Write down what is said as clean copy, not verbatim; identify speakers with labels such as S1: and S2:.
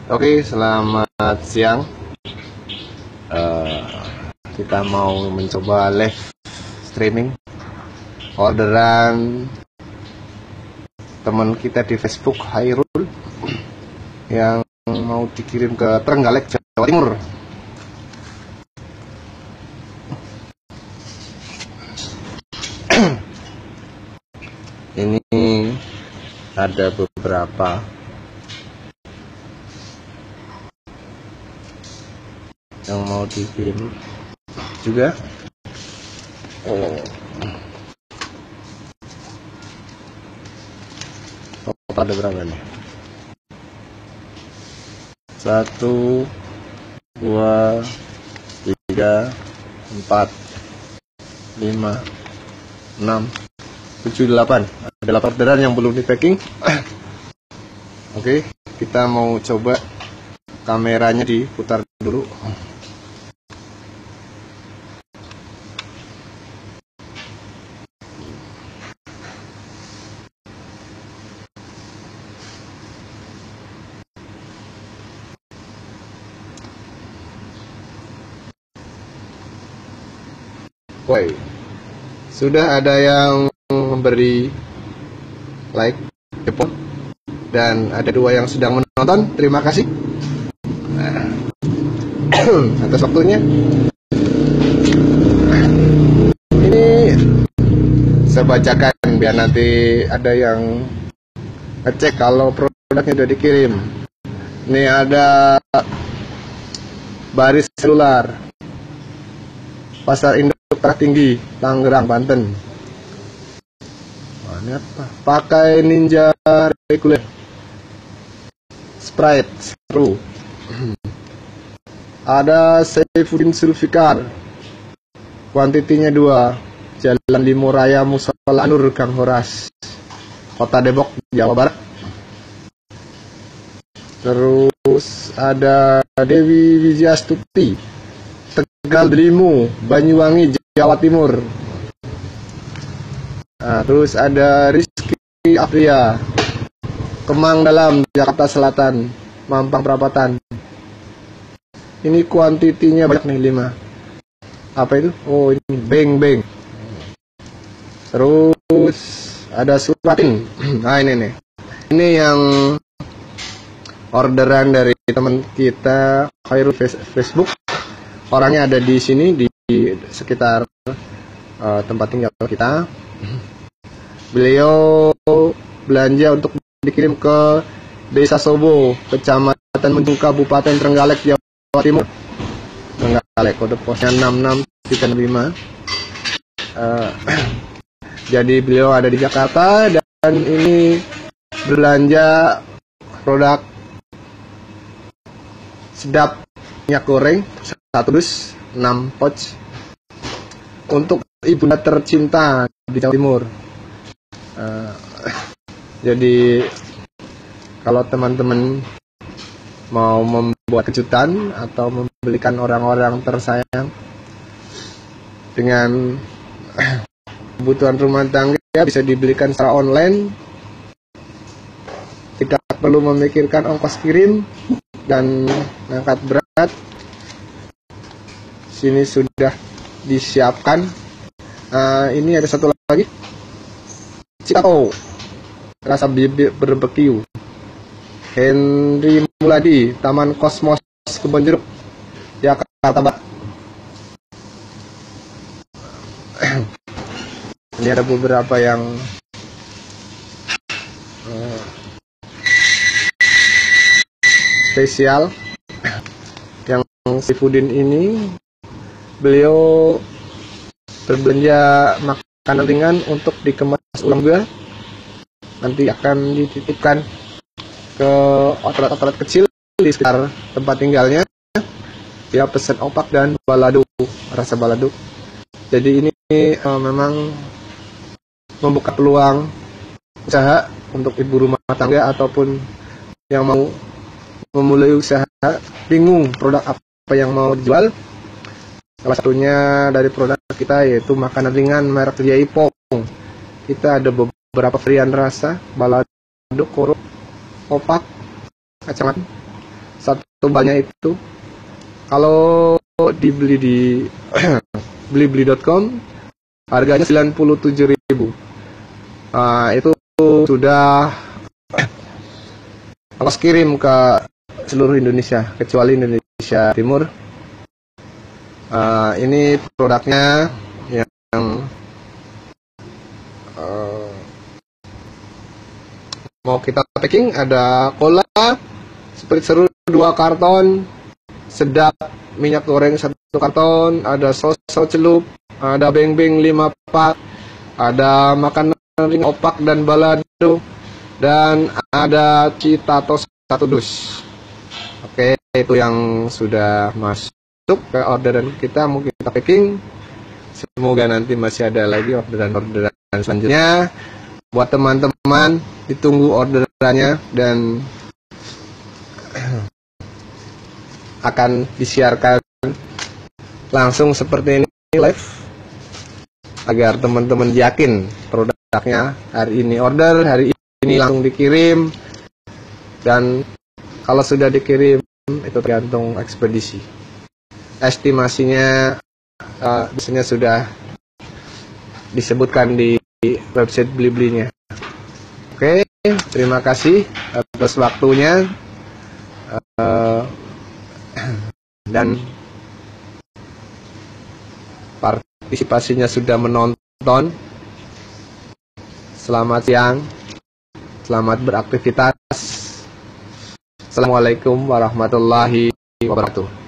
S1: Oke, selamat siang. Kita mau mencoba live streaming orderan teman kita di Facebook, Hairul, yang mau dikirim ke Trenggalek, Jawa Timur. Ini ada beberapa yang mau dikirim juga. Ada berapa nih? 1, 2, 3, 4, 5, 6, 7, 8. Ada 8 orderan yang belum di packing. Oke, kita mau coba kameranya diputar dulu. Woi, sudah ada yang memberi like, support, dan ada 2 yang sedang menonton. Terima kasih atas waktunya. Ini saya bacakan biar nanti ada yang ngecek kalau produknya sudah dikirim. Ini ada Baris Selular, Pasar Induk Tinggi, Tangerang, Banten. Ini apa? Pakai Ninja reguler, Sprite seru. Ada Saifuddin Sulfikar, kuantitinya 2, Jalan Limuraya Musola Anur, Gang Horas, Kota Depok, Jawa Barat. Terus ada Dewi Wijastuti, Tegal Delimu, Banyuwangi, Jawa Timur. Nah, terus ada Rizky Afria, Kemang Dalam, Jakarta Selatan, Mampang Perapatan. Ini kuantitinya banyak nih, 5. Apa itu? Oh, ini Beng Beng. Terus ada Suratin. Nah, ini nih. Ini yang orderan dari teman kita Hairul Facebook. Orangnya ada di sini, di sekitar tempat tinggal kita. Beliau belanja untuk dikirim ke Desa Sobo, Kecamatan Menjung, Kabupaten Trenggalek, Jawa Timur. Trenggalek, kode posnya 6635. Jadi beliau ada di Jakarta dan ini belanja produk sedap minyak goreng 1 dus 6 pouch untuk ibunda tercinta di Jawa Timur. Jadi kalau teman-teman mau membuat kejutan atau membelikan orang-orang tersayang dengan kebutuhan rumah tangga, bisa dibelikan secara online, tidak perlu memikirkan ongkos kirim dan angkat berat. Sini sudah disiapkan. Ini ada satu lagi, Citato, rasa bibir barbeque, Henry Muladi, Taman Kosmos, Kebonjeruk, Jakarta Barat. Ini ada beberapa yang spesial. Yang Saifuddin ini beliau berbelanja makanan ringan untuk dikemas ulang juga. Nanti akan dititipkan ke outlet-outlet kecil di sekitar tempat tinggalnya. Dia pesan opak dan balado, rasa balado. Jadi ini memang membuka peluang usaha untuk ibu rumah tangga ataupun yang mau memulai usaha, bingung produk apa yang mau dijual. Salah satunya dari produk kita yaitu makanan ringan merek Jaipong. Kita ada beberapa varian rasa, balado, koro, opak, kacang, satu balnya itu. Kalau dibeli di blibli.com harganya 97.000. Itu sudah ongkos kirim ke seluruh Indonesia kecuali Indonesia Timur. Ini produknya yang mau kita packing. Ada cola Sprite seru 2 karton, sedap minyak goreng 1 karton, ada soso celup, ada beng-beng 5 pak, ada makanan ring opak dan balado, dan ada citatos 1 dus. Oke, itu yang sudah masuk ke orderan kita, mau kita packing. Semoga nanti masih ada lagi orderan-orderan selanjutnya. Buat teman-teman, ditunggu orderannya dan akan disiarkan langsung seperti ini live agar teman-teman yakin produknya hari ini order, hari ini langsung dikirim, dan kalau sudah dikirim itu tergantung ekspedisi. Estimasinya biasanya sudah disebutkan di website Blibli-nya. Oke, terima kasih atas waktunya dan partisipasinya sudah menonton. Selamat siang, selamat beraktivitas. Assalamualaikum warahmatullahi wabarakatuh.